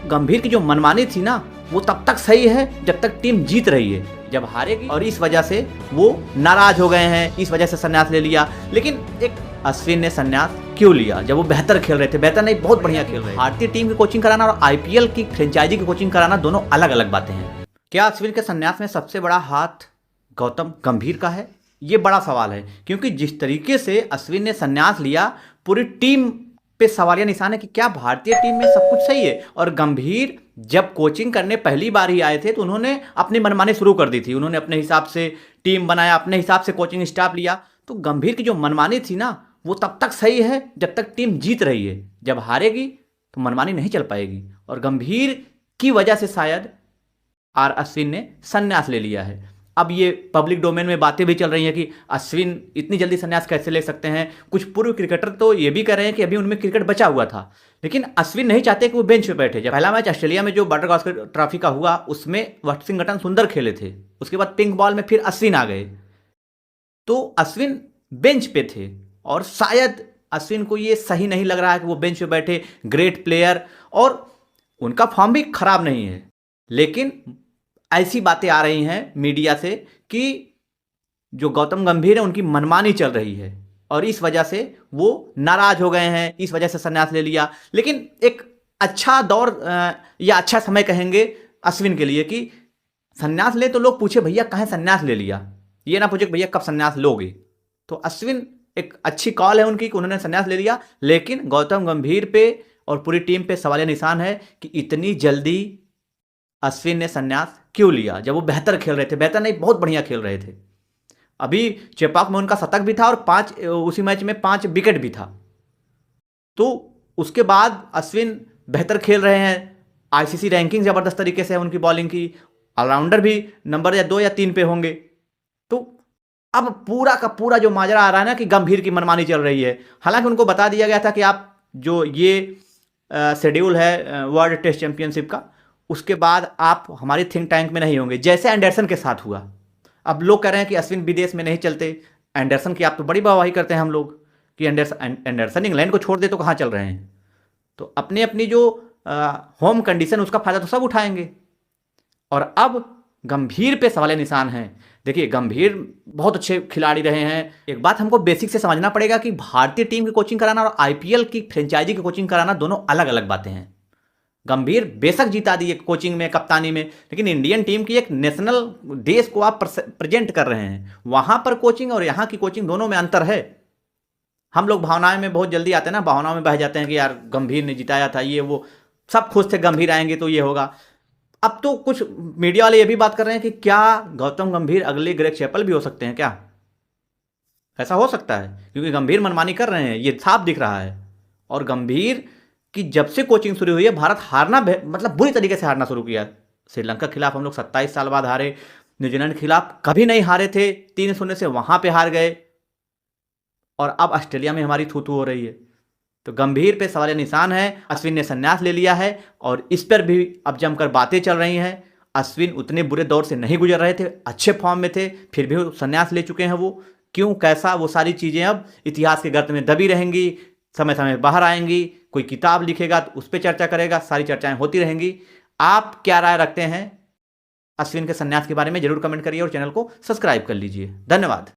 गंभीर की जो मनमानी थी ना, वो तब तक सही है जब तक टीम जीत रही है। जब हारेगी और इस वजह से वो नाराज हो गए हैं, इस वजह से संन्यास ले लिया। लेकिन एक अश्विन ने संन्यास क्यों लिया जब वो बेहतर खेल रहे थे? बेहतर नहीं, बहुत बढ़िया खेल रहे थे। भारतीय टीम की कोचिंग कराना और आईपीएल की फ्रेंचाइजी की कोचिंग कराना दोनों अलग अलग बातें हैं। क्या अश्विन के संन्यास में सबसे बड़ा हाथ गौतम गंभीर का है? ये बड़ा सवाल है, क्योंकि जिस तरीके से अश्विन ने संन्यास लिया, पूरी टीम पे सवालिया निशान है कि क्या भारतीय टीम में सब कुछ सही है। और गंभीर जब कोचिंग करने पहली बार ही आए थे तो उन्होंने अपनी मनमानी शुरू कर दी थी। उन्होंने अपने हिसाब से टीम बनाया, अपने हिसाब से कोचिंग स्टाफ लिया। तो गंभीर की जो मनमानी थी ना, वो तब तक सही है जब तक टीम जीत रही है। जब हारेगी तो मनमानी नहीं चल पाएगी। और गंभीर की वजह से शायद अश्विन ने संन्यास ले लिया है। अब ये पब्लिक डोमेन में बातें भी चल रही हैं कि अश्विन इतनी जल्दी संन्यास कैसे ले सकते हैं। कुछ पूर्व क्रिकेटर तो ये भी कह रहे हैं कि अभी उनमें क्रिकेट बचा हुआ था, लेकिन अश्विन नहीं चाहते कि वो बेंच पे बैठे। जब पहला मैच ऑस्ट्रेलिया में जो बॉर्डर गावस्कर ट्रॉफी का हुआ, उसमें वाशिंगटन सुंदर खेले थे। उसके बाद पिंक बॉल में फिर अश्विन आ गए, तो अश्विन बेंच पे थे। और शायद अश्विन को ये सही नहीं लग रहा है कि वो बेंच पे बैठे। ग्रेट प्लेयर, और उनका फॉर्म भी खराब नहीं है, लेकिन ऐसी बातें आ रही हैं मीडिया से कि जो गौतम गंभीर है उनकी मनमानी चल रही है और इस वजह से वो नाराज हो गए हैं, इस वजह से संन्यास ले लिया। लेकिन एक अच्छा दौर या अच्छा समय कहेंगे अश्विन के लिए कि संन्यास ले तो लोग पूछे भैया कहाँ संन्यास ले लिया, ये ना पूछे भैया कब संन्यास लोगे। तो अश्विन एक अच्छी कॉल है उनकी कि उन्होंने संन्यास ले लिया। लेकिन गौतम गंभीर पे और पूरी टीम पे सवालिया निशान है कि इतनी जल्दी अश्विन ने संन्यास क्यों लिया जब वो बेहतर खेल रहे थे। बेहतर नहीं, बहुत बढ़िया खेल रहे थे। अभी चेपाक में उनका शतक भी था और उसी मैच में 5 विकेट भी था। तो उसके बाद अश्विन बेहतर खेल रहे हैं। आईसीसी रैंकिंग ज़बरदस्त तरीके से है उनकी बॉलिंग की। ऑलराउंडर भी नंबर या 2 या 3 पे होंगे। तो अब पूरा का पूरा जो माजरा आ रहा है ना कि गंभीर की मनमानी चल रही है। हालांकि उनको बता दिया गया था कि आप जो ये शेड्यूल है वर्ल्ड टेस्ट चैंपियनशिप का, उसके बाद आप हमारी थिंक टैंक में नहीं होंगे, जैसे एंडरसन के साथ हुआ। अब लोग कह रहे हैं कि अश्विन विदेश में नहीं चलते। एंडरसन की आप तो बड़ी वाहवाही करते हैं हम लोग कि एंडरसन इंग्लैंड को छोड़ दे तो कहाँ चल रहे हैं। तो अपनी अपनी जो होम कंडीशन उसका फायदा तो सब उठाएंगे। और अब गंभीर पे सवाल निशान है। देखिए, गंभीर बहुत अच्छे खिलाड़ी रहे हैं। एक बात हमको बेसिक से समझना पड़ेगा कि भारतीय टीम की कोचिंग कराना और आईपीएल की फ्रेंचाइजी की कोचिंग कराना दोनों अलग अलग बातें हैं। गंभीर बेशक जीता दी एक कोचिंग में, कप्तानी में, लेकिन इंडियन टीम की एक नेशनल देश को आप प्रेजेंट कर रहे हैं। वहां पर कोचिंग और यहाँ की कोचिंग दोनों में अंतर है। हम लोग भावनाएं में बहुत जल्दी आते हैं ना, भावनाओं में बह जाते हैं कि यार गंभीर ने जिताया था, ये वो, सब खुश थे गंभीर आएंगे तो ये होगा। अब तो कुछ मीडिया वाले ये भी बात कर रहे हैं कि क्या गौतम गंभीर अगले ग्रेग चैपल भी हो सकते हैं क्या? ऐसा हो सकता है, क्योंकि गंभीर मनमानी कर रहे हैं, ये साफ दिख रहा है। और गंभीर कि जब से कोचिंग शुरू हुई है, भारत हारना मतलब बुरी तरीके से हारना शुरू किया। श्रीलंका के खिलाफ हम लोग 27 साल बाद हारे। न्यूजीलैंड के खिलाफ कभी नहीं हारे थे, 3-0 से वहां पे हार गए। और अब ऑस्ट्रेलिया में हमारी थू थू हो रही है। तो गंभीर पे सवाल निशान है। अश्विन ने संन्यास ले लिया है और इस पर भी अब जमकर बातें चल रही हैं। अश्विन उतने बुरे दौर से नहीं गुजर रहे थे, अच्छे फॉर्म में थे, फिर भी संन्यास ले चुके हैं। वो क्यों, कैसा, वो सारी चीज़ें अब इतिहास के गर्त में दबी रहेंगी, समय समय बाहर आएंगी। कोई किताब लिखेगा तो उस पर चर्चा करेगा, सारी चर्चाएं होती रहेंगी। आप क्या राय रखते हैं अश्विन के संन्यास के बारे में? जरूर कमेंट करिए और चैनल को सब्सक्राइब कर लीजिए। धन्यवाद।